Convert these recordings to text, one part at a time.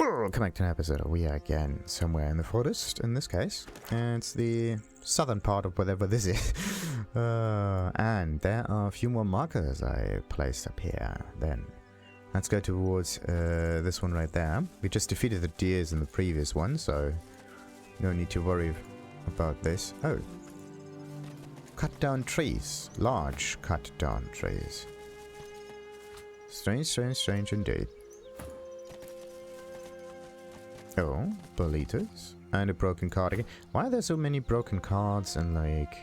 Welcome back to an episode. We are again somewhere in the forest, in this case. And it's the southern part of whatever this is. And there are a few more markers I placed up here. Then let's go towards this one right there. We just defeated the deers in the previous one, so no need to worry about this. Oh. Cut down trees. Large cut down trees. Strange, strange, strange indeed. Oh, Bolitas. And a broken card again. Why are there so many broken cards and, like,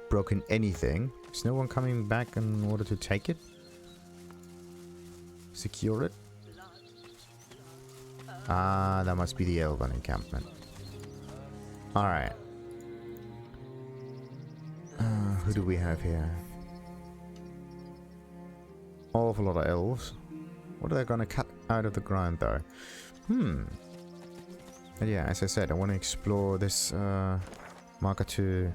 broken anything? Is no one coming back in order to take it? Secure it? Ah, that must be the Elven encampment. Alright. Who do we have here? Awful lot of elves. What are they gonna cut out of the ground, though? But yeah, as I said, I want to explore this marker to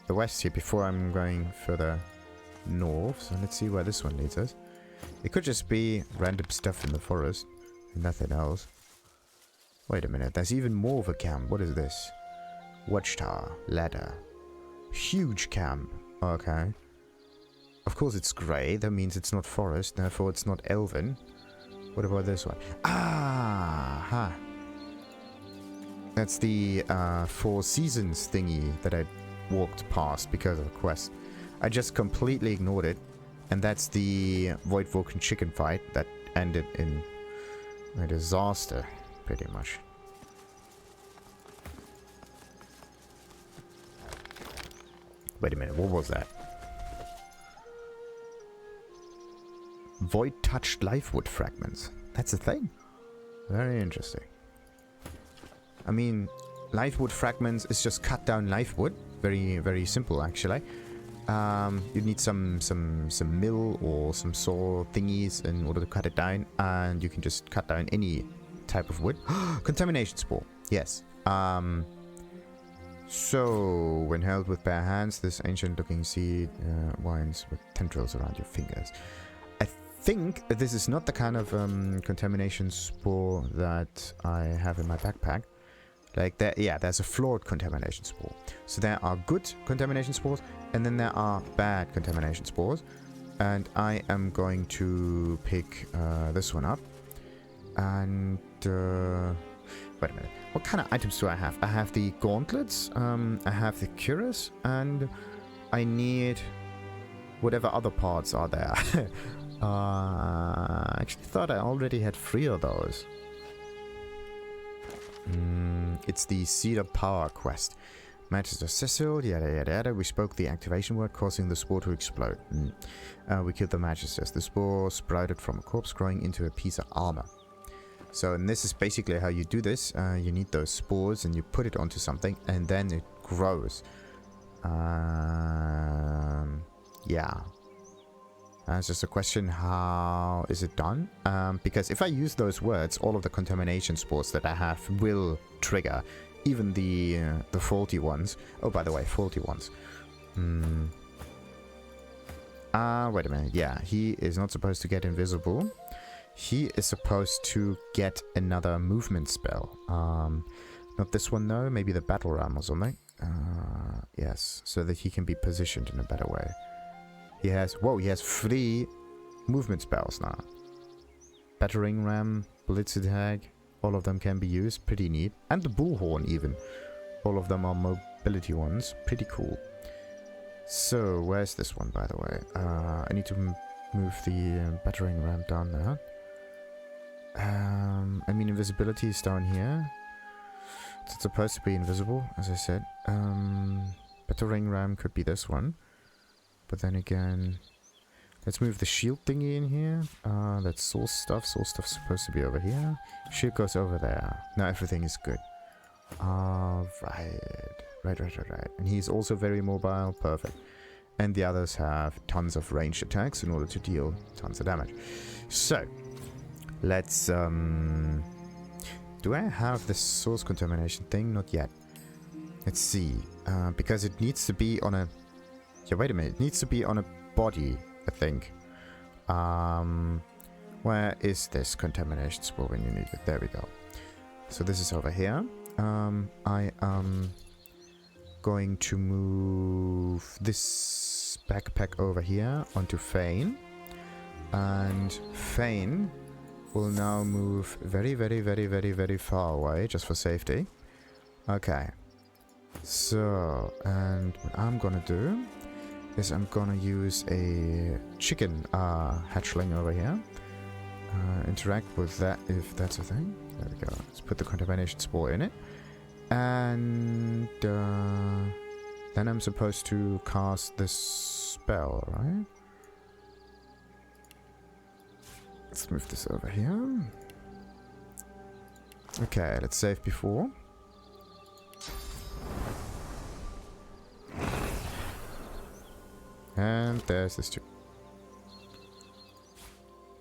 the west here before I'm going further north. So let's see where this one leads us. It could just be random stuff in the forest and nothing else. Wait a minute, there's even more of a camp. What is this? Watchtower, ladder. Huge camp. Okay. Of course it's grey, that means it's not forest, therefore it's not elven. What about this one? Ah! Ha! That's the 4 seasons thingy that I walked past because of the quest. I just completely ignored it. And that's the Void Vulcan chicken fight that ended in a disaster, pretty much. Wait a minute, what was that? Void touched lifewood fragments. That's a thing? Very interesting. I mean, lifewood fragments is just cut down lifewood. Very, very simple, actually. You need some mill or some saw thingies in order to cut it down, and you can just cut down any type of wood. Contamination Spore. Yes. So, when held with bare hands, this ancient-looking seed winds with tendrils around your fingers. I think this is not the kind of Contamination Spore that I have in my backpack. Like, there's a flawed Contamination Spore. So there are good Contamination Spores, and then there are bad Contamination Spores. And I am going to pick this one up. And, wait a minute. What kind of items do I have? I have the gauntlets, I have the cuirass, and I need whatever other parts are there. I actually thought I already had 3 of those. It's the Cedar Power quest. Magister Cecil, yada yada yada. We spoke the activation word, causing the spore to explode. We killed the Magisters. The spore sprouted from a corpse, growing into a piece of armor. So, and this is basically how you do this. You need those spores and you put it onto something, and then it grows. Yeah. It's just a question, how is it done? Because if I use those words, all of the contamination spores that I have will trigger. Even the faulty ones. Oh, by the way, faulty ones. Wait a minute. Yeah, he is not supposed to get invisible. He is supposed to get another movement spell. Not this one though, maybe the battle ram or something. Yes, so that he can be positioned in a better way. He has 3 movement spells now. Battering ram, blitz attack, all of them can be used, pretty neat. And the bullhorn even. All of them are mobility ones, pretty cool. So, where's this one by the way? I need to move the battering ram down there. I mean, invisibility is down here. It's supposed to be invisible, as I said. Battering ram could be this one. But then again, let's move the shield thingy in here. That's soul stuff. Soul stuff's supposed to be over here. Shield goes over there. Now everything is good. Right. And he's also very mobile. Perfect. And the others have tons of ranged attacks in order to deal tons of damage. So, let's... Do I have the source contamination thing? Not yet. Let's see. Because it needs to be on a... Yeah, wait a minute. It needs to be on a body, I think. Where is this Contamination Spore when you need it? There we go. So this is over here. I am going to move this backpack over here onto Fane. And Fane will now move very, very, very, very, very far away, just for safety. Okay. So, and what I'm gonna do is I'm gonna use a chicken hatchling over here. Interact with that if that's a thing. There we go. Let's put the Contamination Spore in it. And then I'm supposed to cast this spell, right? Let's move this over here. Okay, let's save before. And there's this chick.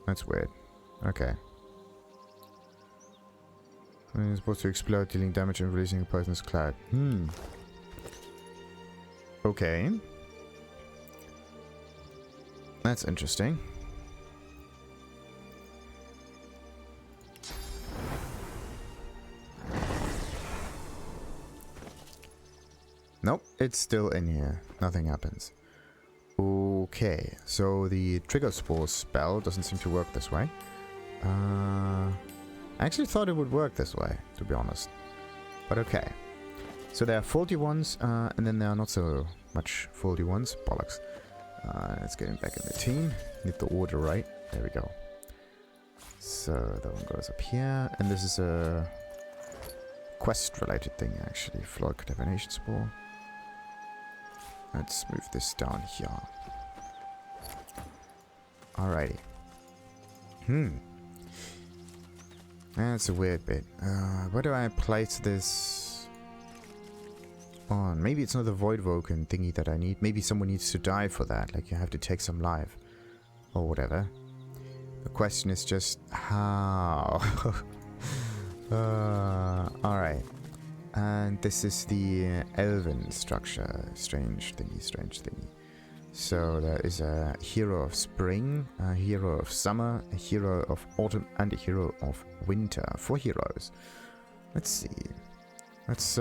That's weird. Okay. It's supposed to explode, dealing damage and releasing a poisonous cloud. Okay. That's interesting. Nope, it's still in here. Nothing happens. Okay, so the Trigger Spore spell doesn't seem to work this way. I actually thought it would work this way, to be honest. But okay. So there are faulty ones, and then there are not so much faulty ones. Bollocks. Let's get him back in the team. Need the order right. There we go. So that one goes up here, and this is a quest-related thing, actually. Flood Contamination Spore. Let's move this down here. Alrighty. That's a weird bit. Where do I place this on? Maybe it's not the Void Woken thingy that I need. Maybe someone needs to die for that. Like you have to take some life. Or whatever. The question is just how. Alright. And this is the Elven structure. Strange thingy. So there is a hero of spring, a hero of summer, a hero of autumn, and a hero of winter. 4 heroes. Let's see. Let's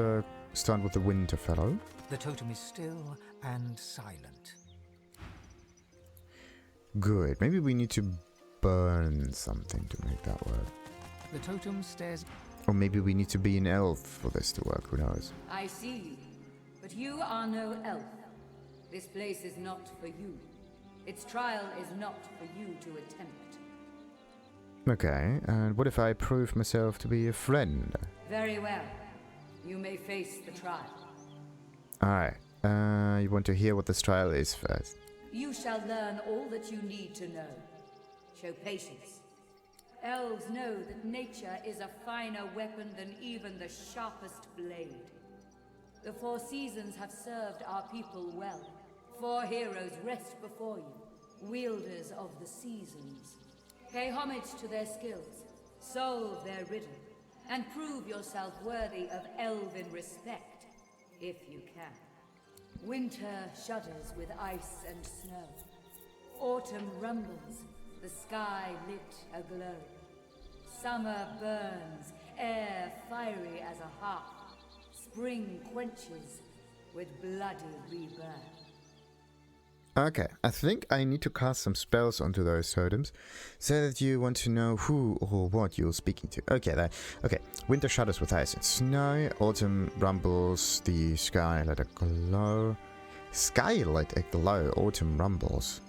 start with the winter fellow. The totem is still and silent. Good. Maybe we need to burn something to make that work. The totem stares. Or maybe we need to be an elf for this to work, who knows? I see you, but you are no elf. This place is not for you. Its trial is not for you to attempt. Okay, and what if I prove myself to be a friend? Very well. You may face the trial. Alright, you want to hear what this trial is first? You shall learn all that you need to know. Show patience. Elves know that nature is a finer weapon than even the sharpest blade. The 4 seasons have served our people well. 4 heroes rest before you, wielders of the seasons. Pay homage to their skills, solve their riddle, and prove yourself worthy of elven respect, if you can. Winter shudders with ice and snow. Autumn rumbles, the sky lit aglow. Summer burns, air fiery as a hearth. Spring quenches with bloody rebirth. Okay, I think I need to cast some spells onto those totems, so that you want to know who or what you're speaking to. Okay, okay. Winter shudders with ice and snow. Autumn rumbles, the sky let it glow. Sky let it glow. Autumn rumbles.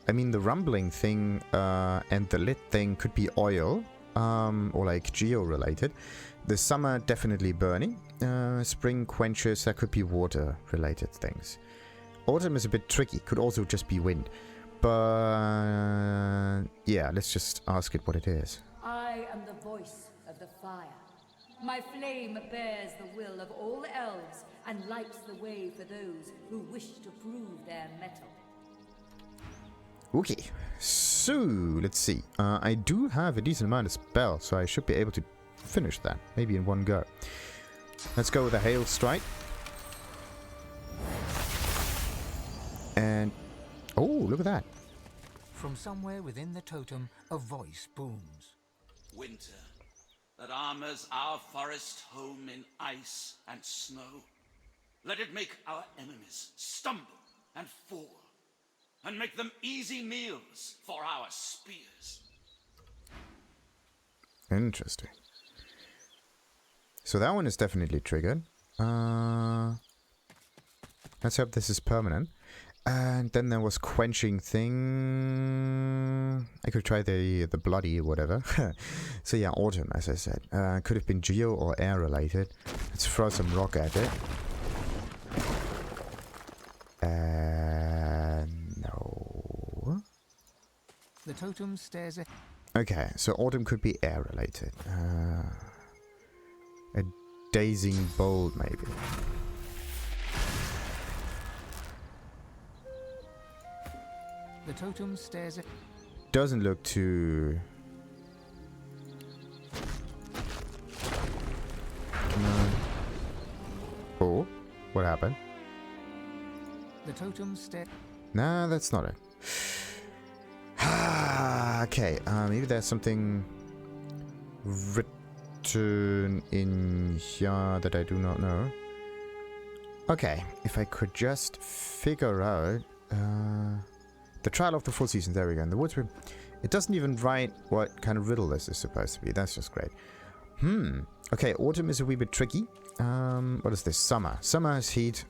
I mean, the rumbling thing and the lit thing could be oil, or like geo-related. The summer definitely burning. Spring quenches, that could be water-related things. Autumn is a bit tricky, could also just be wind. But yeah, let's just ask it what it is. I am the voice of the fire. My flame bears the will of all elves and lights the way for those who wish to prove their mettle. Okay, so let's see. I do have a decent amount of spells, so I should be able to finish that, maybe in one go. Let's go with a hail strike. And oh, look at that. From somewhere within the totem, a voice booms. Winter, that armors our forest home in ice and snow. Let it make our enemies stumble and fall, and make them easy meals for our spears. Interesting. So that one is definitely triggered. Let's hope this is permanent. And then there was quenching thing. I could try the bloody whatever. So yeah, autumn, as I said. Could have been geo or air related. Let's throw some rock at it. No. The totem stares at... Okay, so autumn could be air related. A dazing bolt, maybe. The totem stares at... Doesn't look too... No. Oh, what happened? The totem stares... Nah, that's not it. Okay, maybe there's something written in here that I do not know. Okay, if I could just figure out... the trial of the full season, there we go. In the woods, it doesn't even write what kind of riddle this is supposed to be. That's just great. Okay, autumn is a wee bit tricky. What is this? Summer. Summer has heat.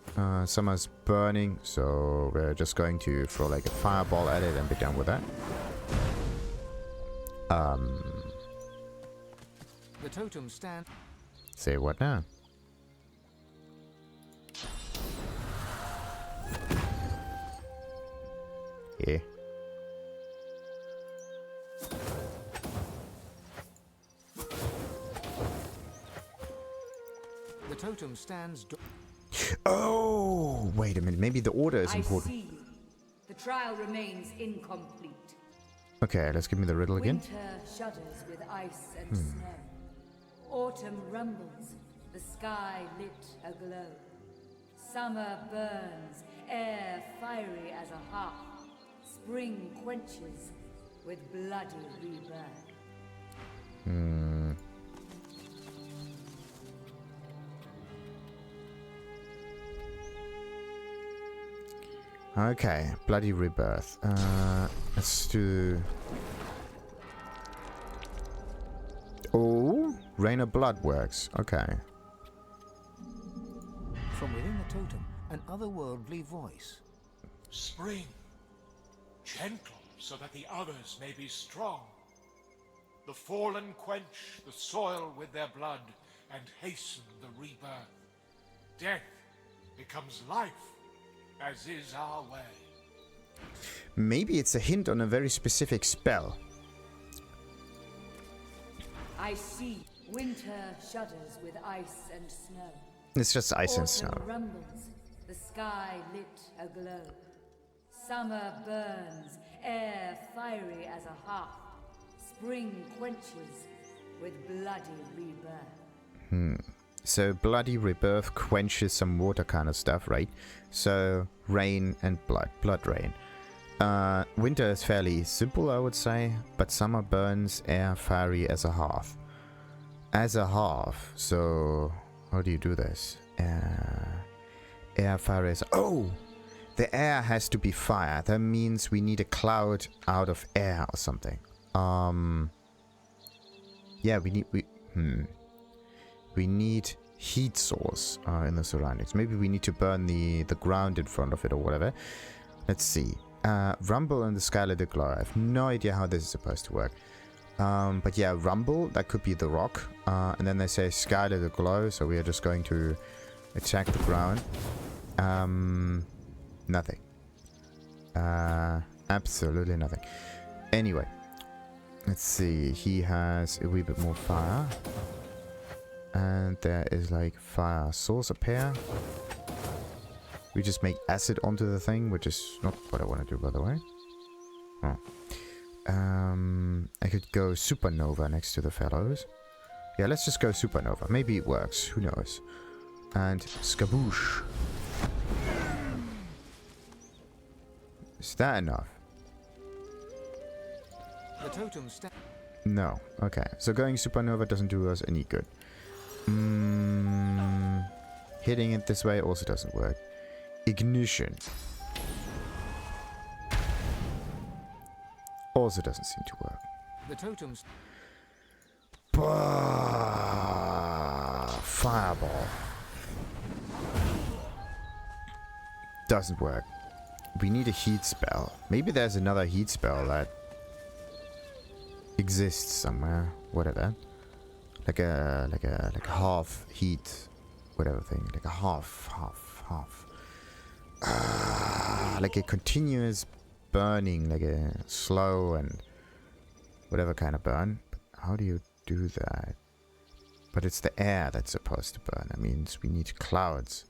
Summer's burning. So we're just going to throw like a fireball at it and be done with that. The totem stand... Say what now? Yeah. The totem stands... Oh, wait a minute. Maybe the order is important. I see you. The trial remains incomplete. Okay, let's give me the riddle again. Winter shudders with ice and snow. Autumn rumbles, the sky lit aglow. Summer burns, air fiery as a hearth. Spring quenches with bloody rebirth. Okay, bloody rebirth. Let's do... Oh, Rain of Blood works. Okay. From within the totem, an otherworldly voice. Spring, gentle so that the others may be strong. The fallen quench the soil with their blood and hasten the rebirth. Death becomes life, as is our way. Maybe it's a hint on a very specific spell. I see winter shudders with ice and snow. It's just ice and snow. Autumn rumbles, the sky lit aglow. Summer burns, air fiery as a hearth. Spring quenches with bloody rebirth. So bloody rebirth quenches some water kind of stuff, right? So rain and blood, blood rain. Winter is fairly simple, I would say, but summer burns, air fiery as a hearth. As a hearth, so how do you do this? Air fiery as... Oh! The air has to be fire. That means we need a cloud out of air or something. Yeah, we need heat source in the surroundings. Maybe we need to burn the ground in front of it or whatever. Let's see. Rumble and the skylit glow. I have no idea how this is supposed to work. But yeah, rumble, that could be the rock. And then they say skylit glow, so we are just going to attack the ground. Nothing. Absolutely nothing. Anyway, let's see. He has a wee bit more fire. And there is like fire source up here. We just make acid onto the thing, which is not what I want to do, by the way. Oh. I could go supernova next to the fellows. Yeah, let's just go supernova. Maybe it works. Who knows? And skaboosh. Is that enough? The totem sta- No. Okay. So going supernova doesn't do us any good. Hitting it this way also doesn't work. Ignition. Also doesn't seem to work. The totems. Fireball. Doesn't work. We need a heat spell. Maybe there's another heat spell that exists somewhere. Whatever. Like a half heat, whatever thing. Like a half. Like a continuous burning, like a slow and whatever kind of burn. But how do you do that? But it's the air that's supposed to burn. That means we need clouds.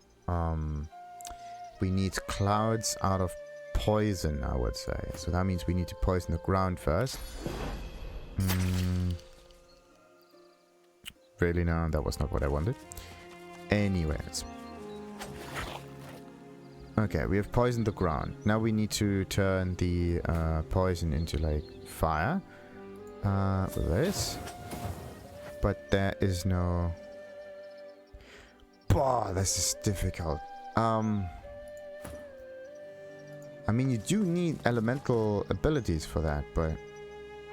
We need clouds out of poison, I would say. So that means we need to poison the ground first. Really? No, that was not what I wanted. Anyways. Okay, we have poisoned the ground. Now we need to turn the poison into like fire. With this. But there is no... Boah, this is difficult. I mean, you do need elemental abilities for that, but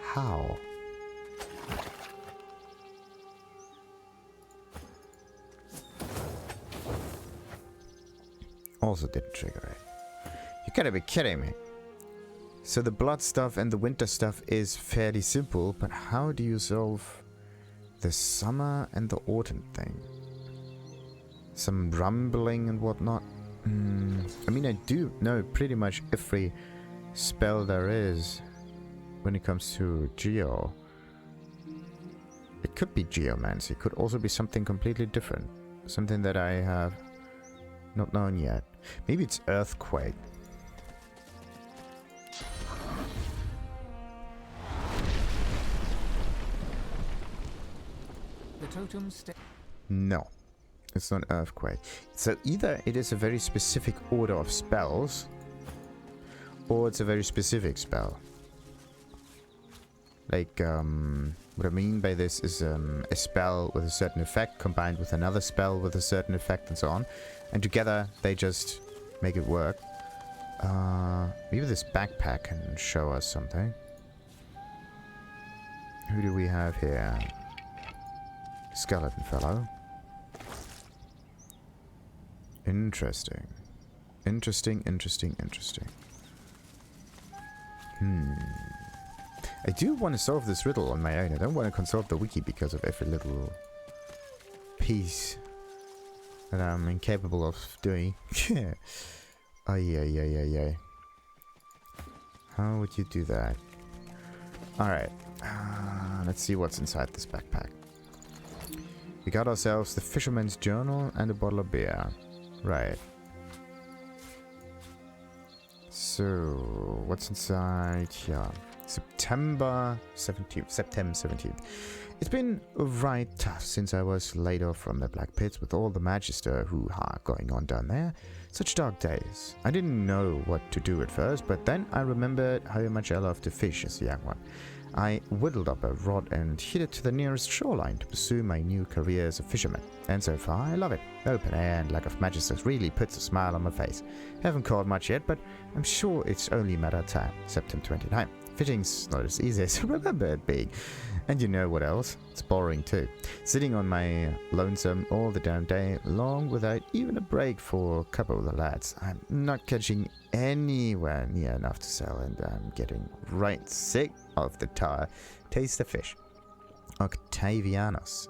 how? Also didn't trigger it. You gotta be kidding me. So the blood stuff and the winter stuff is fairly simple, but how do you solve the summer and the autumn thing? Some rumbling and whatnot. I mean, I do know pretty much every spell there is when it comes to Geo. It could be Geomancy. It could also be something completely different. Something that I have not known yet. Maybe it's Earthquake. The totem sta- No. It's not Earthquake. So either it is a very specific order of spells, or it's a very specific spell. Like, what I mean by this is a spell with a certain effect combined with another spell with a certain effect and so on. And together they just make it work. Maybe this backpack can show us something. Who do we have here? Skeleton fellow. Interesting. Interesting. I do want to solve this riddle on my own. I don't want to consult the wiki because of every little piece that I'm incapable of doing. Oh, yeah. How would you do that? Alright. Let's see what's inside this backpack. We got ourselves the Fisherman's Journal and a bottle of beer. Right. So, what's inside here? September 17th. It's been right tough since I was laid off from the Black Pits with all the Magister hoo-ha going on down there. Such dark days. I didn't know what to do at first, but then I remembered how much I loved to fish as a young one. I whittled up a rod and hit it to the nearest shoreline to pursue my new career as a fisherman. And so far, I love it. Open air and lack of magisters really puts a smile on my face. Haven't caught much yet, but I'm sure it's only a matter of time. September 29. Fishing's not as easy as I remember it being. And you know what else? It's boring too. Sitting on my lonesome all the damn day, long without even a break for a couple of the lads. I'm not catching anywhere near enough to sell, and I'm getting right sick of the taste of fish. Octavianus,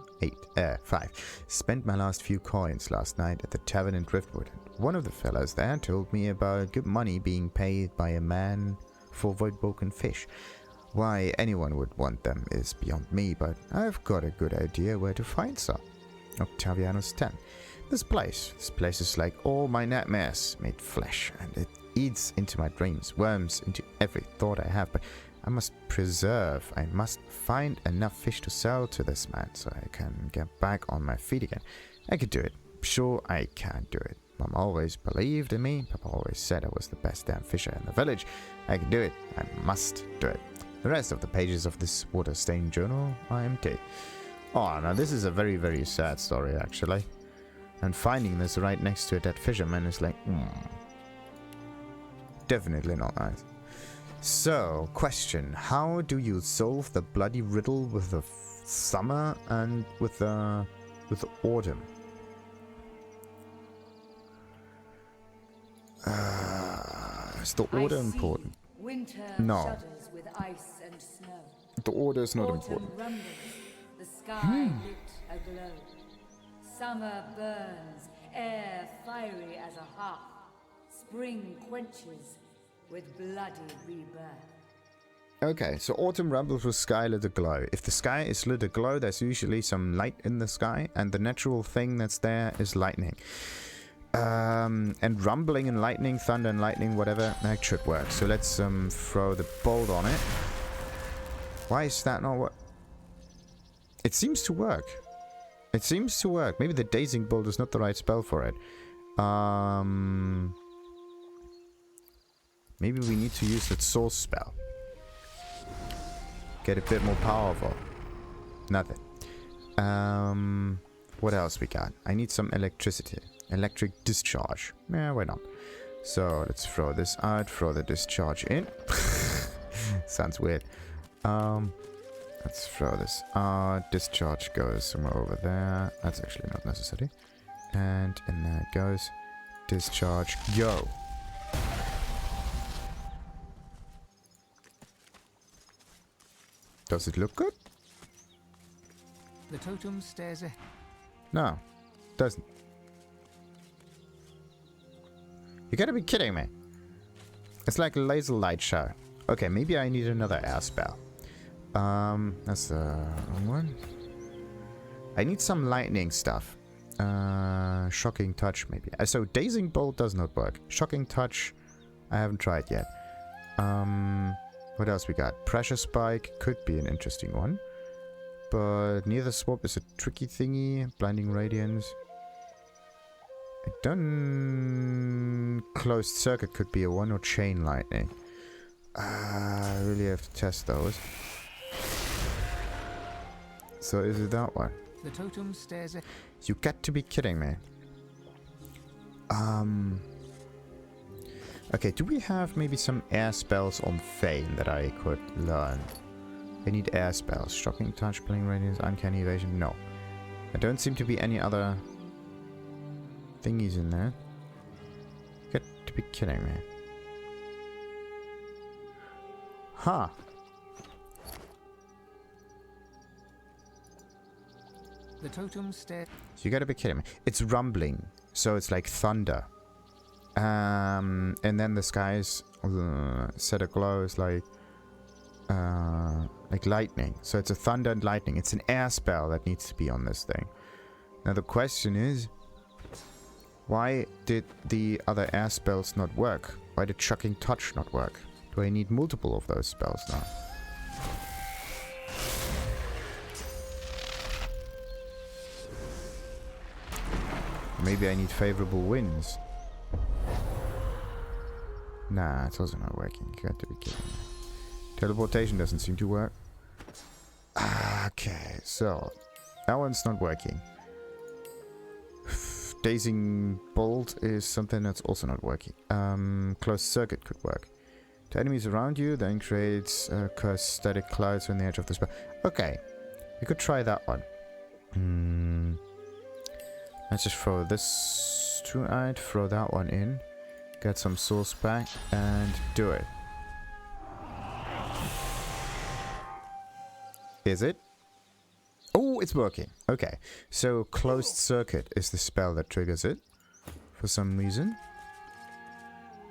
5. Spent my last few coins last night at the tavern in Driftwood. One of the fellows there told me about good money being paid by a man for void-broken fish. Why anyone would want them is beyond me, but I've got a good idea where to find some. Octavianus 10. This place is like all my nightmares made flesh, and it eats into my dreams, worms into every thought I have, but I must find enough fish to sell to this man so I can get back on my feet again. I could do it. Sure, I can do it. Mom always believed in me. Papa always said I was the best damn fisher in the village. I can do it. I must do it. The rest of the pages of this water-stained journal are empty. Oh, now this is a very, very sad story, actually. And finding this right next to a dead fisherman is like, definitely not nice. So, question. How do you solve the bloody riddle with the summer and with the autumn? Is the order important? Winter No. shudders with ice and snow. The order is not Autumn important. rumbles, the sky lit aglow. Summer burns, air fiery as a hearth. Spring quenches with bloody rebirth. Okay, so autumn rumbles with sky lit aglow. If the sky is lit aglow, there's usually some light in the sky, and the natural thing that's there is lightning. And rumbling and lightning, thunder and lightning, whatever, that should work. So let's throw the bolt on it. Why is that not what? It seems to work. It seems to work. Maybe the dazing bolt is not the right spell for it. Maybe we need to use that source spell. Get a bit more powerful. Nothing. What else we got? I need some electricity. Electric discharge. Yeah, why not? So let's throw this out. Throw the discharge in. Sounds weird. Let's throw this out. Discharge goes somewhere over there. That's actually not necessary. And in there it goes. Discharge, go. Does it look good? The totem stares ahead. No, doesn't. You gotta be kidding me. It's like a laser light show. Okay, maybe I need another air spell. That's the wrong one. I need some lightning stuff. Shocking touch maybe. So dazing bolt does not work. Shocking touch, I haven't tried yet. What else we got? Pressure spike could be an interesting one. But neither swap is a tricky thingy. Blinding radiance. I don't... Closed circuit could be a one, or chain lightning. I really have to test those. So is it that one? The totem stares ahead. You got to be kidding me. Okay, do we have maybe some air spells on Fane that I could learn? I need air spells. Shocking touch, blinding radiance, uncanny evasion. No. There don't seem to be any other thingies in there. You got to be kidding me. Huh. The totem stares. You gotta be kidding me. It's rumbling, so it's like thunder. And then the skies set aglow is like lightning. So it's a thunder and lightning. It's an air spell that needs to be on this thing. Now the question is, why did the other air spells not work? Why did shocking touch not work? Do I need multiple of those spells now? Maybe I need favorable winds. Nah, it's also not working. You got to be kidding me. Teleportation doesn't seem to work. Okay, so that one's not working. Dazing bolt is something that's also not working. Closed circuit could work. To enemies around you, then creates cursed static clouds on the edge of the spell. Okay, we could try that one. Let's just throw this two out, throw that one in, get some source back, and do it. Is it? Oh, it's working. Okay, so closed circuit is the spell that triggers it for some reason.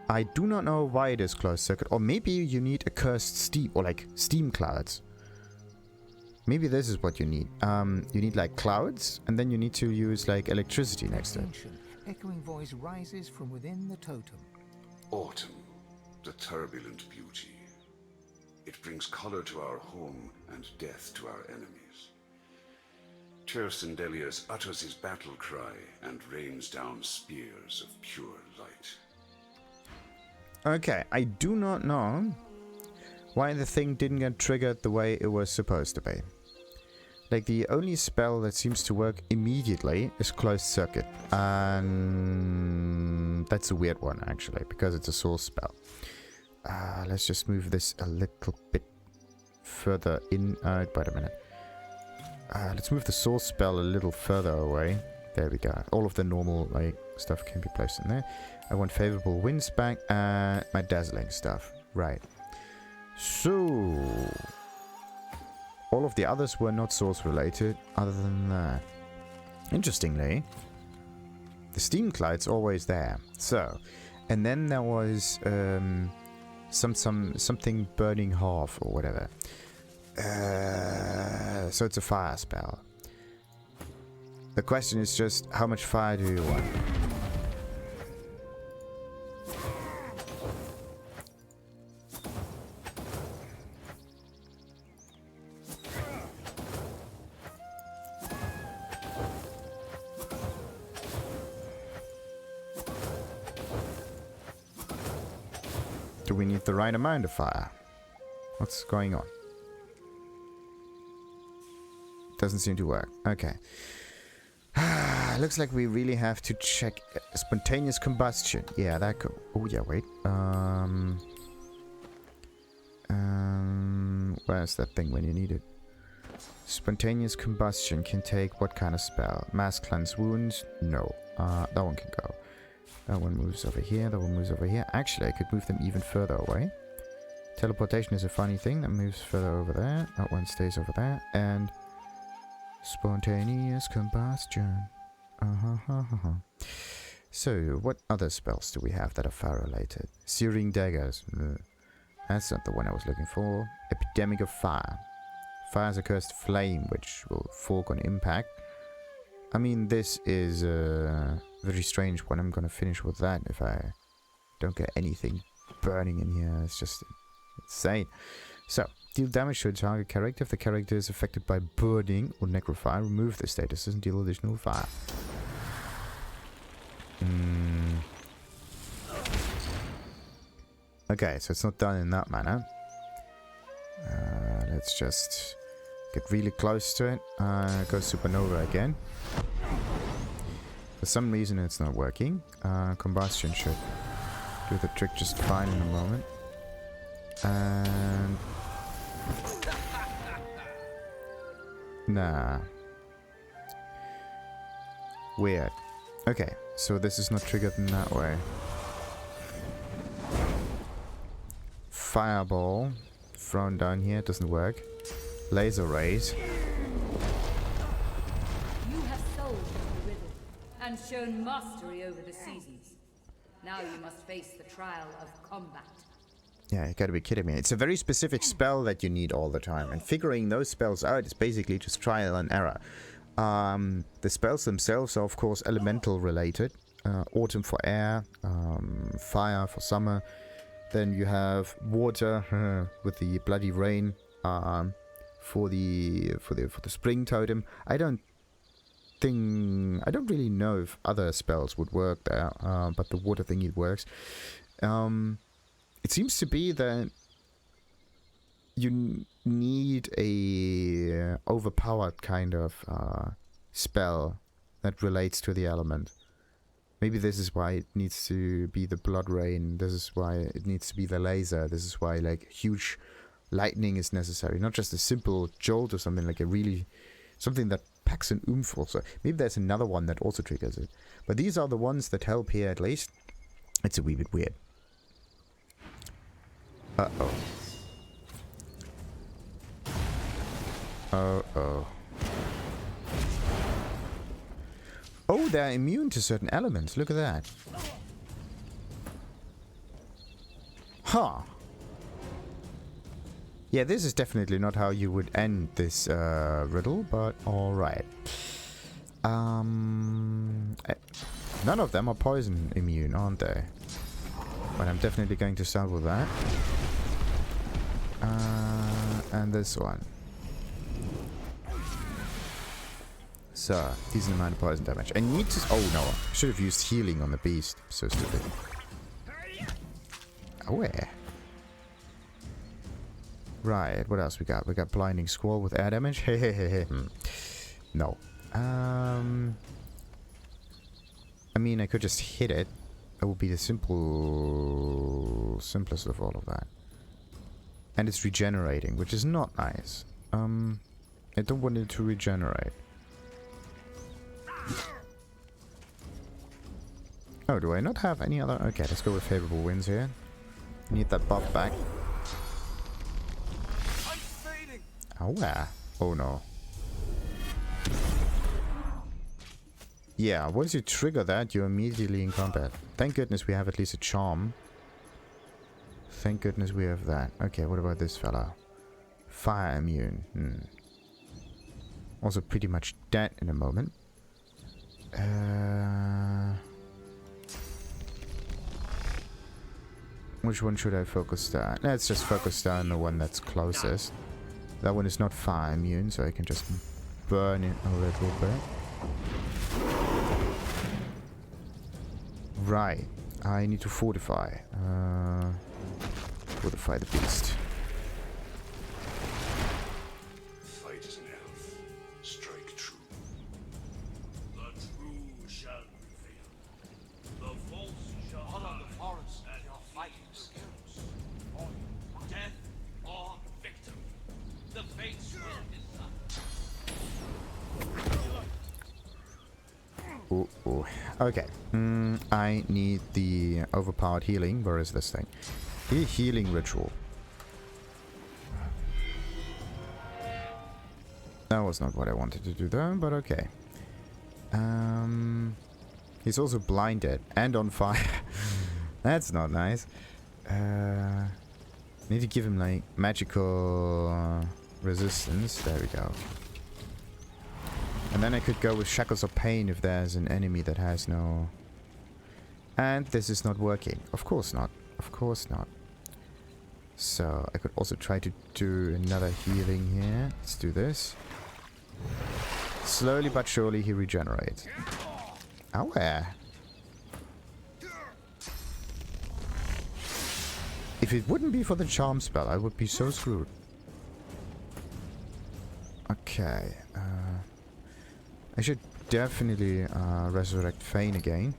I do not know why it is closed circuit, or maybe you need a cursed steam, or like steam clouds. Maybe this is what you need. You need like clouds, and then you need to use like electricity next to it. Ancient, echoing voice rises from within the totem. Autumn, the turbulent beauty. It brings color to our home and death to our enemies. Tersendelius utters his battle cry and rains down spears of pure light. Okay, I do not know why the thing didn't get triggered the way it was supposed to be. Like, the only spell that seems to work immediately is Closed Circuit. And that's a weird one, actually, because it's a source spell. Let's just move this a little bit further in. Wait a minute. Let's move the source spell a little further away. There we go. All of the normal like stuff can be placed in there. I want favorable winds back and my dazzling stuff. Right. So all of the others were not source related other than that. Interestingly, the steam cloud's always there. So, and then there was something burning half or whatever. So it's a fire spell. The question is just, how much fire do you want? Do we need the right amount of fire? What's going on? Doesn't seem to work. Okay. Looks like we really have to check spontaneous combustion. Yeah, that could... Oh, yeah, wait. Where's that thing when you need it? Spontaneous combustion can take what kind of spell? Mass cleanse wounds? No. That one can go. That one moves over here. That one moves over here. Actually, I could move them even further away. Teleportation is a funny thing. That moves further over there. That one stays over there. And... spontaneous combustion. So, what other spells do we have that are fire related? Searing daggers. That's not the one I was looking for. Epidemic of fire. Fire is a cursed flame which will fork on impact. I mean, this is a very strange one. I'm gonna finish with that if I don't get anything burning in here. It's just insane. So, deal damage to a target character if the character is affected by burning or necrofire. Remove the status and deal additional fire. Okay, so it's not done in that manner. Let's just get really close to it. Go supernova again. For some reason it's not working. Combustion should do the trick just fine in a moment. And... nah. Weird. Okay, so this is not triggered in that way. Fireball thrown down here doesn't work. Laser rays. You have solved the riddle and shown mastery over the seasons. Now you must face the trial of combat. Yeah, you gotta be kidding me. It's a very specific spell that you need all the time, and figuring those spells out is basically just trial and error. The spells themselves are of course elemental related. Autumn for air, fire for summer. Then you have water with the bloody rain for the spring totem. I don't really know if other spells would work there, but the water thing it works. It seems to be that you need a overpowered kind of spell that relates to the element. Maybe this is why it needs to be the blood rain. This is why it needs to be the laser. This is why like huge lightning is necessary. Not just a simple jolt or something, like a really... something that packs an oomph also. Maybe there's another one that also triggers it. But these are the ones that help here at least. It's a wee bit weird. Uh-oh. Uh-oh. Oh, they're immune to certain elements. Look at that. Huh. Yeah, this is definitely not how you would end this riddle, but alright. None of them are poison immune, aren't they? But I'm definitely going to start with that. And this one. So, decent amount of poison damage. I need to... oh no, I should have used healing on the beast. So stupid. Oh, yeah. Right, what else we got? We got Blinding Squall with air damage. Hehehehe. No. I mean, I could just hit it. That would be the simplest of all of that. And it's regenerating, which is not nice. I don't want it to regenerate. Oh, do I not have any other? Okay, let's go with favorable winds here. Need that buff back. Oh, oh no. Yeah, once you trigger that, you're immediately in combat. Thank goodness we have at least a charm. Thank goodness we have that. Okay, what about this fella? Fire immune. Also pretty much dead in a moment. Which one should I focus down? Let's just focus down on the one that's closest. That one is not fire immune, so I can just burn it a little bit. Right. I need to fortify. Fortify the beast. Fight is an elf. Strike true. The true shall prevail. The false shall honor the forest and your fighting skills. Death or victory. The fates will decide. Ooh. Okay. I need the overpowered healing. Where is this thing? The healing ritual. That was not what I wanted to do though, but okay. He's also blinded and on fire. That's not nice. Need to give him like magical resistance. There we go. And then I could go with Shackles of Pain if there's an enemy that has no... And this is not working. Of course not. Of course not. So, I could also try to do another healing here. Let's do this. Slowly but surely he regenerates. Ow. If it wouldn't be for the charm spell, I would be so screwed. Okay. I should definitely resurrect Fane again.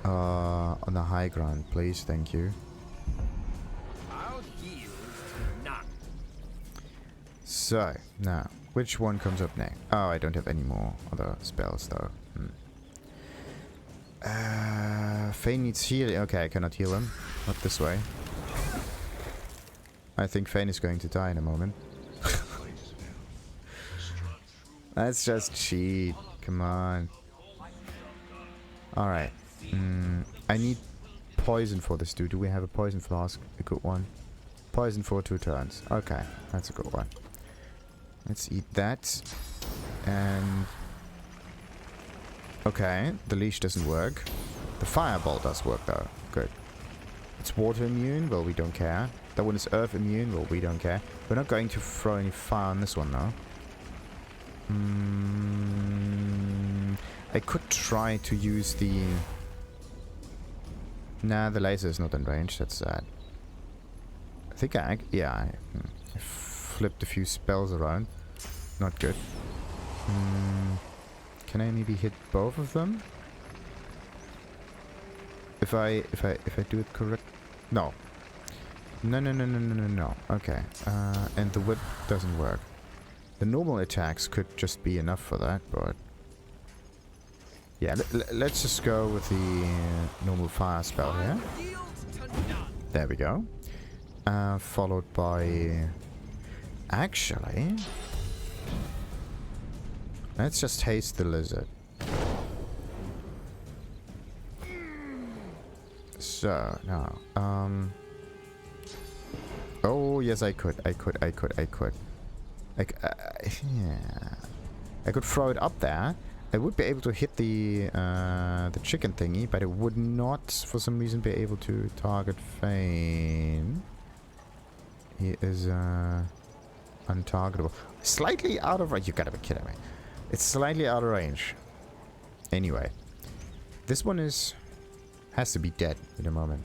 On the high ground, please. Thank you. I'll heal none. So, now, which one comes up next? Oh, I don't have any more other spells, though. Fane needs healing. Okay, I cannot heal him. Not this way. I think Fane is going to die in a moment. Let's just cheat. Come on. Alright. I need poison for this dude. Do we have a poison flask? A good one. Poison for 2 turns. Okay, that's a good one. Let's eat that. And... okay, the leash doesn't work. The fireball does work though. Good. It's water immune. Well, we don't care. That one is earth immune. Well, we don't care. We're not going to throw any fire on this one though. I could try to use the... Nah, the laser is not in range. That's sad. I think I flipped a few spells around. Not good. Can I maybe hit both of them? If I do it correct? No. No. Okay. And the whip doesn't work. The normal attacks could just be enough for that, but... yeah, let's just go with the normal fire spell here. There we go. Followed by... actually... let's just haste the lizard. So, now... oh, yes, I could. Yeah. I could throw it up there. I would be able to hit the chicken thingy, but I would not, for some reason, be able to target Fane. He is untargetable. Slightly out of range. You gotta be kidding me. It's slightly out of range. Anyway, this one has to be dead in a moment.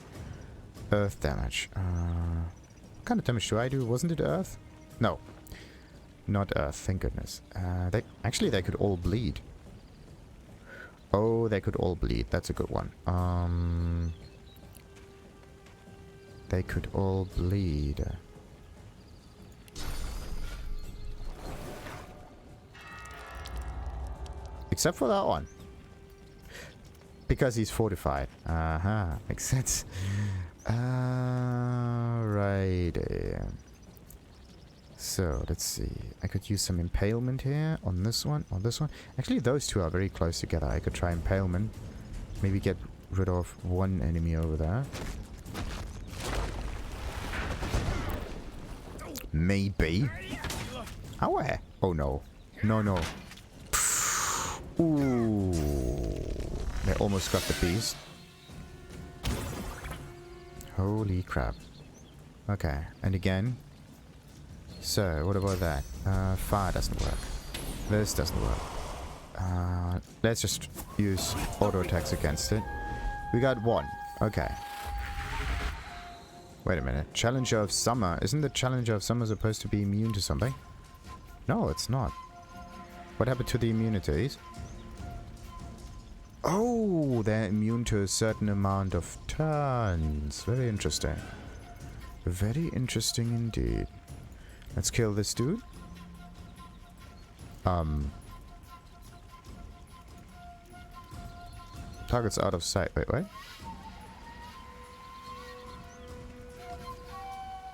earth damage. What kind of damage do I do? Wasn't it earth? No. Not earth, thank goodness. Actually, they could all bleed. Oh, they could all bleed. That's a good one. They could all bleed. Except for that one. Because he's fortified. Makes sense. Alrighty. So, let's see. I could use some impalement here on this one, or this one. Actually, those two are very close together. I could try impalement. Maybe get rid of one enemy over there. Maybe. Ow. Oh no. No, no. Ooh. They almost got the beast. Holy crap. Okay, and again. So, what about that? Fire doesn't work. This doesn't work. Let's just use auto attacks against it. We got one. Okay. Wait a minute. Challenger of Summer. Isn't the Challenger of Summer supposed to be immune to something? No, it's not. What happened to the immunities? Oh, they're immune to a certain amount of turns. Very interesting. Very interesting indeed. Let's kill this dude. Target's out of sight. Wait, what?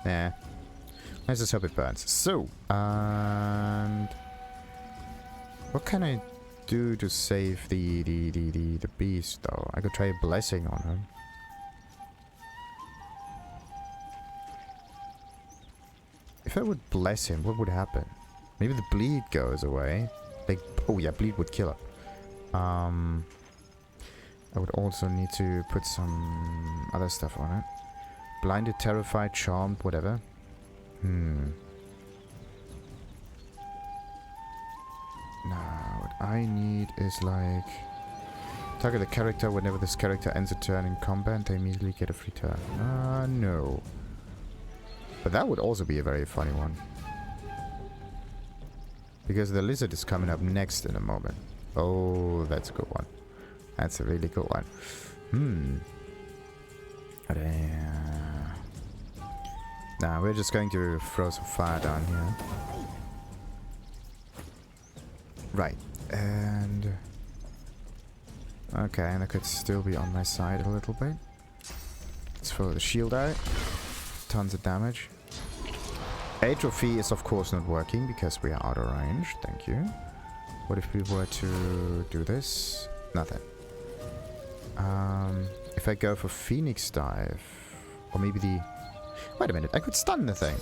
Nah. Let's just hope it burns. So, and what can I do to save the beast though? I could try a blessing on him. If I would bless him, what would happen? Maybe the bleed goes away. Like, oh yeah, bleed would kill her. I would also need to put some other stuff on it. Blinded, terrified, charmed, whatever. Now, what I need is like... target the character whenever this character ends a turn in combat, they immediately get a free turn. No. But that would also be a very funny one. Because the lizard is coming up next in a moment. Oh, that's a good one. That's a really good one. Nah, we're just going to throw some fire down here. Right. And... okay, and I could still be on my side a little bit. Let's throw the shield out. Tons of damage. Atrophy is of course not working because we are out of range. Thank you. What if we were to do this? Nothing. If I go for Pheonix Dive, or maybe the... wait a minute, I could stun the thing.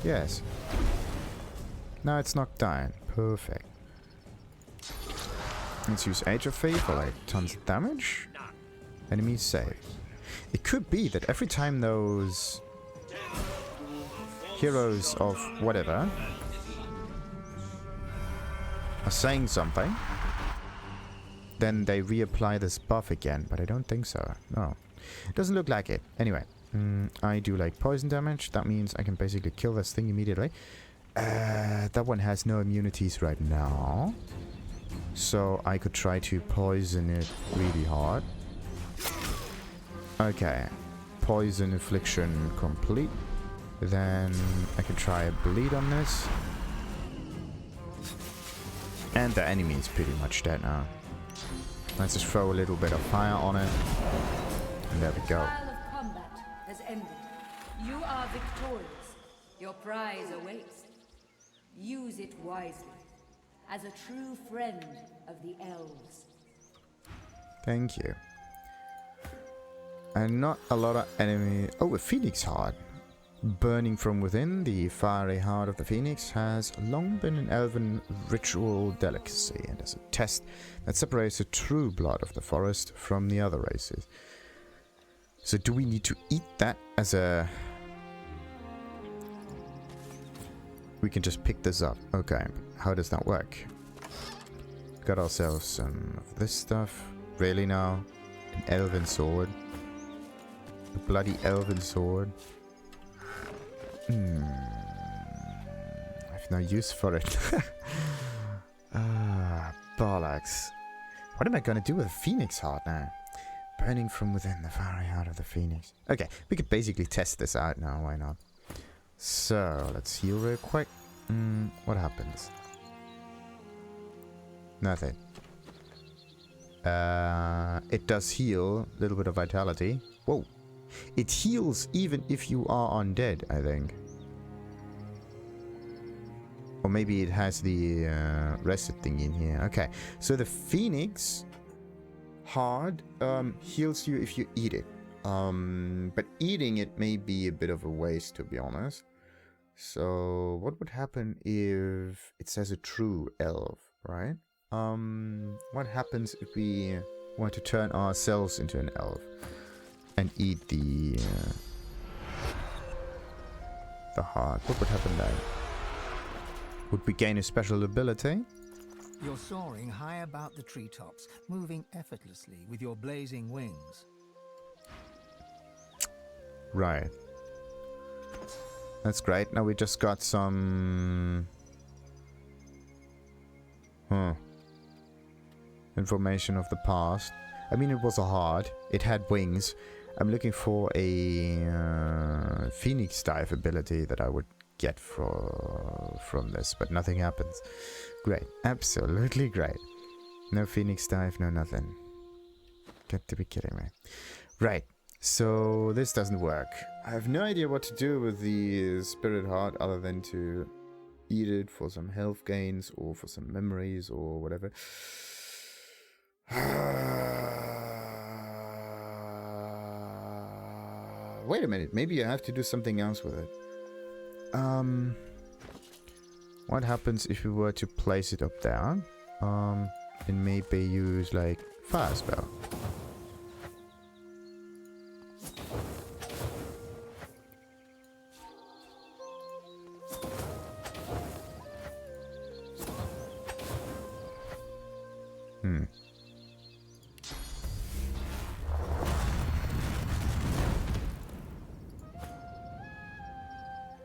Yes. Now it's knocked down. Perfect. Let's use Atrophy for like tons of damage. Enemy save. It could be that every time those heroes of whatever are saying something, then they reapply this buff again, but I don't think so. No. It doesn't look like it. Anyway, I do like poison damage. That means I can basically kill this thing immediately. That one has no immunities right now. So I could try to poison it really hard. Okay. Poison affliction complete. Then I can try a bleed on this. And the enemy is pretty much dead now. Let's just throw a little bit of fire on it. And there we go. The trial of combat has ended. You are victorious. Your prize awaits. Use it wisely. As a true friend of the elves. Thank you. And not a lot of enemy... oh, a Pheonix Heart. Burning from within, the fiery heart of the Phoenix has long been an elven ritual delicacy and as a test that separates the true blood of the forest from the other races. So do we need to eat that as a... we can just pick this up. Okay, how does that work? Got ourselves some of this stuff. Really now? An elven sword. A bloody elven sword. I have no use for it. Bollocks. What am I gonna do with a Pheonix Heart now? Burning from within the fiery heart of the Phoenix. Okay, we could basically test this out now, why not? So, let's heal real quick. What happens? Nothing. It does heal a little bit of vitality. Whoa. It heals even if you are undead, I think. Or maybe it has the reset thing in here. Okay, so the Pheonix Heart heals you if you eat it. But eating it may be a bit of a waste, to be honest. So what would happen if it says a true elf, right? What happens if we want to turn ourselves into an elf and eat the heart? What would happen then? Would we gain a special ability? You're soaring high about the treetops, moving effortlessly with your blazing wings. Right. That's great. Now we just got some... information of the past. I mean, it was a heart. It had wings. I'm looking for a Phoenix Dive ability that I would get from this, but nothing happens. Great. Absolutely great. No Phoenix Dive, no nothing. Got to be kidding me. Right. So this doesn't work. I have no idea what to do with the Spirit Heart other than to eat it for some health gains or for some memories or whatever. Wait a minute. Maybe I have to do something else with it. What happens if we were to place it up there? And maybe use like fire spell.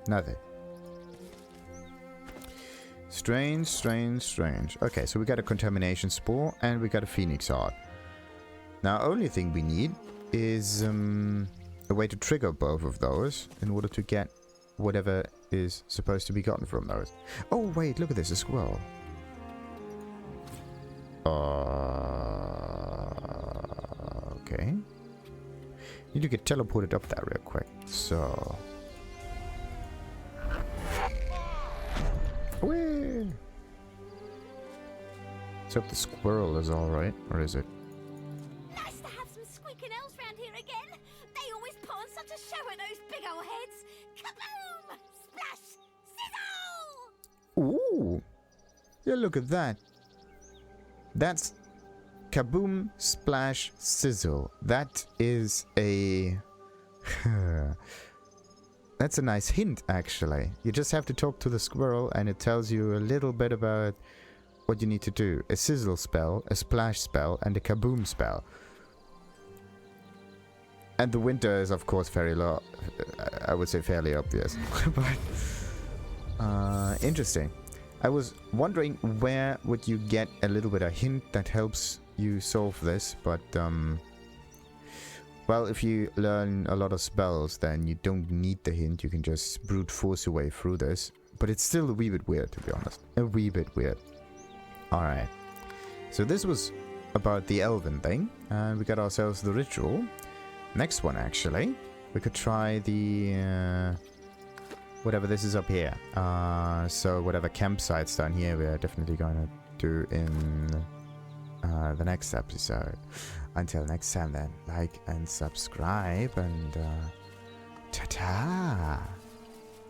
Nothing. Strange, strange, strange. Okay, so we got a Contamination Spore and we got a Pheonix Heart. Now, only thing we need is a way to trigger both of those in order to get whatever is supposed to be gotten from those. Oh, wait, look at this, a squirrel. Okay. Need to get teleported up there real quick. So... Whee! Let's hope the squirrel is alright, or is it? Nice to have some squeaking elves round here again. They always put on such a show at those big old heads. Kaboom! Splash! Sizzle! Ooh! Yeah, look at that. That's kaboom, splash, sizzle. That is a... That's a nice hint, actually. You just have to talk to the squirrel and it tells you a little bit about what you need to do. A sizzle spell, a splash spell, and a kaboom spell. And the winter is, of course, very low. I would say fairly obvious. But, interesting. I was wondering where would you get a little bit of hint that helps you solve this, but... Well, if you learn a lot of spells, then you don't need the hint. You can just brute force your way through this. But it's still a wee bit weird, to be honest. A wee bit weird. Alright. So this was about the elven thing. And we got ourselves the ritual. Next one, actually. We could try the... whatever this is up here. So whatever campsites down here, we are definitely going to do in the next episode. Until next time then, like and subscribe and ta-ta!